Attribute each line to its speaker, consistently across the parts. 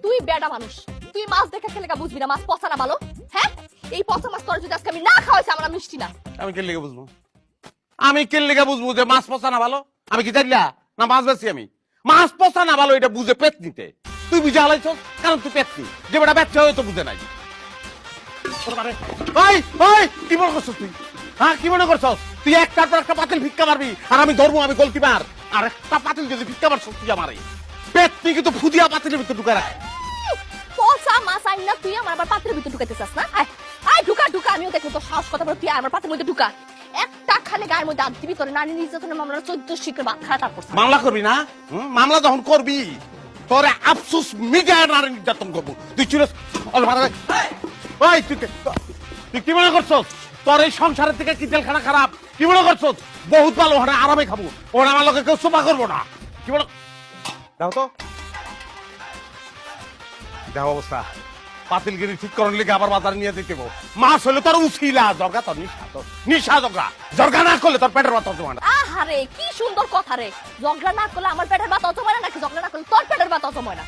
Speaker 1: তুই বেডা মানুষ, তুই মাছ দেখে খেলে বুঝবি না মাছ পচা না ভালো? হ্যাঁ, এই পচা মাছ তোর যদি আজকে আমি না খাওয়াইছি আমার মিষ্টি না।
Speaker 2: আমি কে লেগে বুঝবো? আমি কে লেগে বুঝবো যে মাছ পচা না ভালো? আমি কি জানলা না মাছ বেশি? আমি মাছ পচা না ভালো এটা বুঝে পেট নিতে। তুই বুঝে হালাইছ কারণ তুই পেট নি, যে বেটা ব্যবসা হয়তো বুঝে নাই। কি মনে করছিস তুই? হ্যাঁ, কি মনে করছস তুই? একটার পর একটা পাতিল ভিক্ষা মারবি আর আমি ধরবো আমি গোলকিপার। আর একটা পাতিল যদি ভিক্ষা মারছস তুই আমারে পেট তুই কিন্তু ফুদিয়া পাতিলের ভিতরে ঢুকে রাখ।
Speaker 1: পচা মাছ আইন না তুই আমার আবার পাত্রের ভিতরে ঢুকাইতে চাস না? আয় ঢুকা ঢুকা, আমিও দেখবো তোর সাহস কথা বলে তুই আমার পাত্রের মধ্যে ঢুকা। একটা খানে গায়ের মধ্যে আদ দিবি, তোর নারী নির্যাতনের মামলা 14 শিখের ভাত খাওয়া তারপর
Speaker 2: মামলা করবি না? মামলা যখন করবি তোরে আফসোস মিটায় নারী নির্যাতন করবো। তুই ছিল তুই কি মনে করছস তোর এই সংসারের থেকে কি জেলখানা খারাপ? কি মনে করছস বহুত ভালো ওখানে আরামে খাবো, ওখানে আমার লোকে কেউ সোফা করবো না? কি মনে দেখো তো দেখো অবস্থা। পাতিলগিরি ঠিক করার লিগে আবার বাজারে নিয়ে যেতে মাছ হলে তোর উছিলা জগা, তোর নিশা জগা জগা না করলে তোর পেটের ভাত জমা না।
Speaker 1: আহারে কি সুন্দর কথা রে, জগড়া না করলে আমার পেটের ভাত অজমায় না নাকি জগড়া না করলে তোর পেটের ভাত অজমায় না?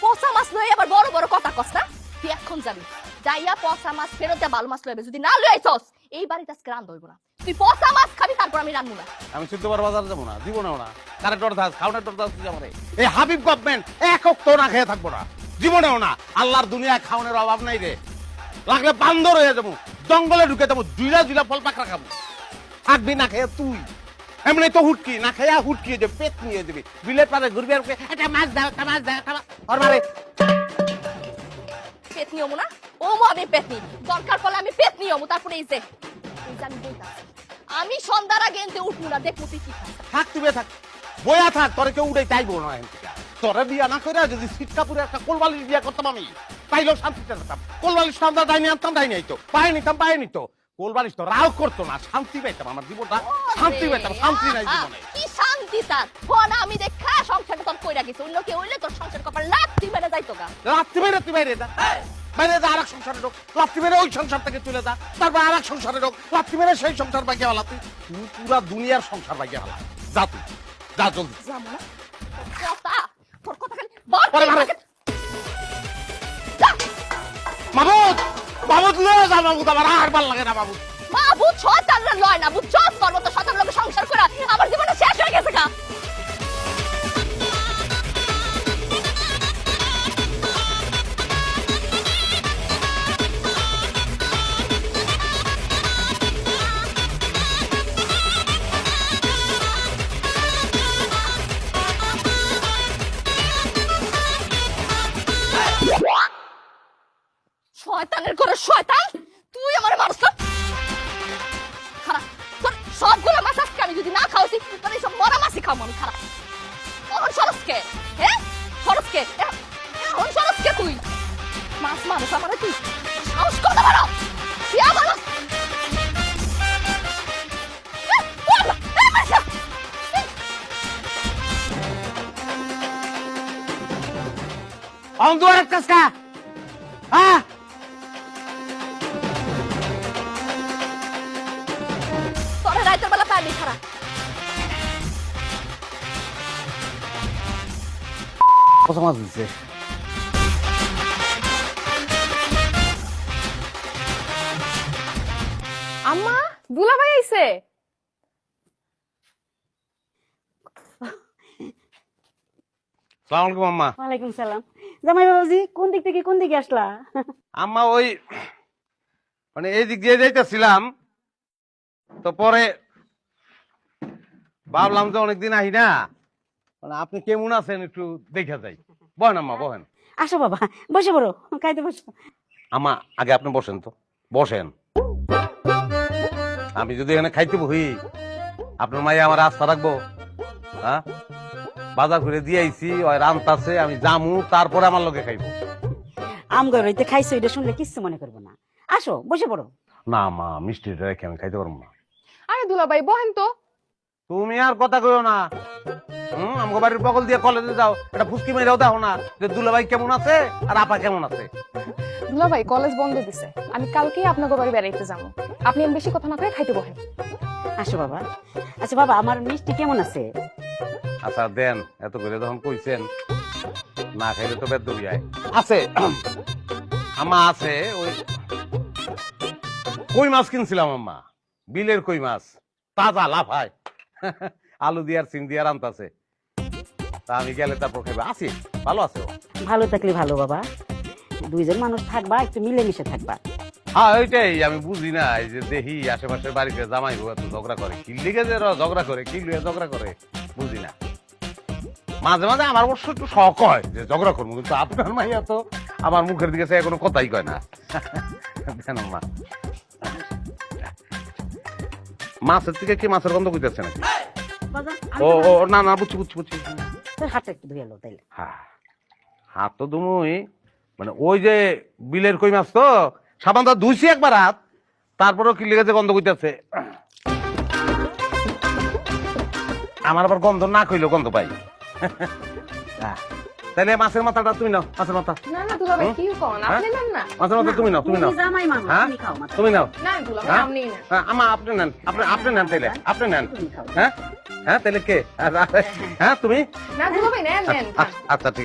Speaker 1: পচা মাছ লই আবার বড় বড় কথা কস না? তুই এখন যাবি, যাইয়া পচা মাছ ফেরত দে, ভালো মাছ লইবে। যদি না লই আইছস এই বাড়িতে আজকে রান ধরবো না। তুই পচা মাছ খাবি, তারপর আমি রান্নু না।
Speaker 2: আমি শুদ্ধবার বাজারে যাবো না, দিব না না কারে ডর দাস খাওয়ানোর ডর দাস তুই আমারে। এই হাবিব গভর্নমেন্ট এক অক্ত না খেয়ে থাকবো না, জীবনেও না। আল্লাহর দুনিয়া খাওয়ানোর অভাব নাই রে। লাগলে বান্দর হয়ে যাবো, জঙ্গলে ঢুকে যাবো, জুইলা জুইলা ফল পাকড়া খাবো। থাকবি না খেয়ে তুই এমনি তো হুটকি না খেয়ে হুটকি যে পেট নিয়ে যাবি। বিলের পারে ঘুরবি আর একটা মাছ দাও, একটা মাছ দাও, একটা মাছ
Speaker 1: পেট নিয়ম না ও আমি পেট নি, দরকার পড়লে আমি পেট নিয়ম। তারপরে এই যে আমি বইতা, আমি সন্ধ্যার আগে এনতে উঠবো না, দেখবো তুই কি খাস।
Speaker 2: থাক তুই থাক, বয়া থাক, তোরে কেউ উড়ে চাইবো না। তোরে বিয়া না করে যদি সিট কাপুরে একটা কোলবালিশ বিয়া করতাম আমি, তাইলেও শান্তিতে থাকতাম। কোলবালিশ আমরা ডাইনি আনতাম, ডাইনি আইতো, পায়ে নিতাম, পায়ে নিত। কোলবালিশ তো রাও করতো না, শান্তি পাইতাম। আমার জীবনটা শান্তি পাইতাম, শান্তি নাই জীবনে।
Speaker 1: কি শান্তি তার ফোনা আমি দেখা সংসারটা তোর কইরা গেছে, অন্য কেউ হইলে তোর সংসার কপাল লাত্তি মেরে যাইতো গা।
Speaker 2: রাত্রি বাইরে তুই বাইরে যা, বাইরে যা, আরেক সংসারে ঢোক। রাত্রি মেরে ওই সংসার থেকে চলে যা, তারপর আরেক সংসারে ঢোক। রাত্রি মেরে সেই সংসার বাগিয়ে হলা। তুই পুরা দুনিয়ার সংসার বাগিয়ে হলা। যা তুই যা, জলদি
Speaker 1: যাবো না। কথা তোর কথা খালি বল
Speaker 2: পরে মারো। মাহবুব মাহবুব লয়ে যা, মাহবুব আমার আর ভাল লাগে না। মাহবুব
Speaker 1: মাহবুব শয়তানরা লয় না, বুঝছ? তোর মতো শয়তান লোকে সংসার করা আমার জীবনে শেষ হয়ে গেছে গা। শয়তানের ঘরে শয়তান, তুই আমার মানুষ না। খারাপ তোর সবগুলো মাছ আজকে আমি যদি না খাওয়াছি, তোর এইসব মরা মাছই খাবো আমি। খারাপ এখন সরসকে, হ্যাঁ সরসকে, এখন সরসকে তুই মাছ মানুষ আমার তুই সাহস করতে পারো? তুই আমার
Speaker 2: অন্ধুয়ারের কাছকা। হ্যাঁ
Speaker 1: তোর রাতের বেলা পানি খারাপ।
Speaker 2: কত মাছ দিচ্ছে?
Speaker 3: আম্মা দুলাভাই আইছে।
Speaker 2: সালাম আলাইকুম আম্মা।
Speaker 4: ওয়ালাইকুম সালাম। জামাই বাবাজি কোন দিক থেকে কোন দিকে আসলা?
Speaker 2: আম্মা ওই মানে এই দিক দিয়ে যাইতেছিলাম, তো পরে ভাবলাম যে অনেকদিন আহি না, মানে আপনি কেমন আছেন একটু দেখে যাই। বহেন আম্মা বহেন।
Speaker 4: আসো বাবা, বসে পড়ো, খাইতে বসো।
Speaker 2: আম্মা আগে আপনি বসেন তো, বসেন। আমি যদি এখানে খাইতে বহি আপনার মাই আমার আস্থা রাখবো? হ্যাঁ, বাজার করে দিয়ে আইছি, ওই রান্তাছে, আমি জামু, তারপরে আমার লোকে খাইবো।
Speaker 4: আম গরইতে খাইছো, এটা শুনলে কিচ্ছু মনে করবো না। আসো বসে পড়ো।
Speaker 2: না মা, মিষ্টিটা রেখে আমি খাইতে পারবো না।
Speaker 3: আরে দুলাভাই বহেন তো।
Speaker 2: তুমি আর কথা কইও না। আমগো বাড়ির বগল দিয়ে কলেজে যাও, এটা ফুসকি মেরেও দেখো না যে দুলাভাই কেমন আছে আর আপা কেমন আছে।
Speaker 3: দুলাভাই কলেজ বন্ধ দিছে, আমি কালকেই আপনাকে বাড়ি বেড়াইতে যাবো। আপনি বেশি কথা না কয়ে খাইতে বহেন।
Speaker 4: আসো বাবা। আচ্ছা বাবা, আমার মিষ্টি কেমন আছে?
Speaker 2: আচ্ছা দেন, এত করে যখন কইছেন না খাইলে তো বেদ যায় আছে আমা আছে ওই কই মাছ কিনছিলাম আম্মা বিলের কই মাছ তাজা লাফায় আলু দিয়ার সিম দিয়ার আনতাছে তা আমি গেলে তারপর খাইবে আছি ভালো আছে ও
Speaker 4: ভালো থাকলে ভালো বাবা, দুইজন মানুষ থাকবা, একটু মিলেমিশে থাকবা।
Speaker 2: হ্যাঁ ওইটাই আমি বুঝি না এই যে দেখি আশেপাশের বাড়িতে জামাই বউ এত ঝগড়া করে কি লিগে যে ওরা ঝগড়া করে কি লিগে ঝগড়া করে বুঝি না মাঝে মাঝে আমার অবশ্য একটু শখ হয় যে ঝগড়া করবো কিন্তু আপনার মাইয়া তো আমার মুখের দিকে সে কোনো কথাই কয় না কেন মা মাছের থেকে কি মাছের গন্ধ কইতেছে নাকি
Speaker 4: বাজান,
Speaker 2: ও ও না না বুঝছি বুঝছি বুঝছি
Speaker 4: তোর হাতটা একটু ধুয়ে লো তাইলে।
Speaker 2: হ্যাঁ হাত তো দুমুই মানে ওই যে বিলের কই মাছ তো সাবান তো ধুইছি একবার হাত তারপরেও কি লেগেছে গন্ধ কইতেছে আমার আবার গন্ধ না কইলেও গন্ধ পাই তাহলে মাছের মাথাটা তুমি নাও মাছের মাথা
Speaker 3: না না দুলাভাই কি কোন আপনি নেন না
Speaker 2: মাছের মাথা তুমি নাও তুমি নাও
Speaker 4: তুমি জামাই মানুষ,
Speaker 2: হ্যাঁ
Speaker 4: তুমি খাও মাথা।
Speaker 2: তুমি নাও
Speaker 3: না দুলাভাই
Speaker 2: হ্যাঁ?
Speaker 3: আপনি নেন
Speaker 2: আমা আপনি নেন আপনি নেন তাইলে আপনি নেন
Speaker 4: তুমি খাও।
Speaker 2: হ্যাঁ হ্যাঁ তাহলে কে হ্যাঁ তুমি
Speaker 3: না দুলাভাই নেন নেন
Speaker 2: আচ্ছা ঠিক আছে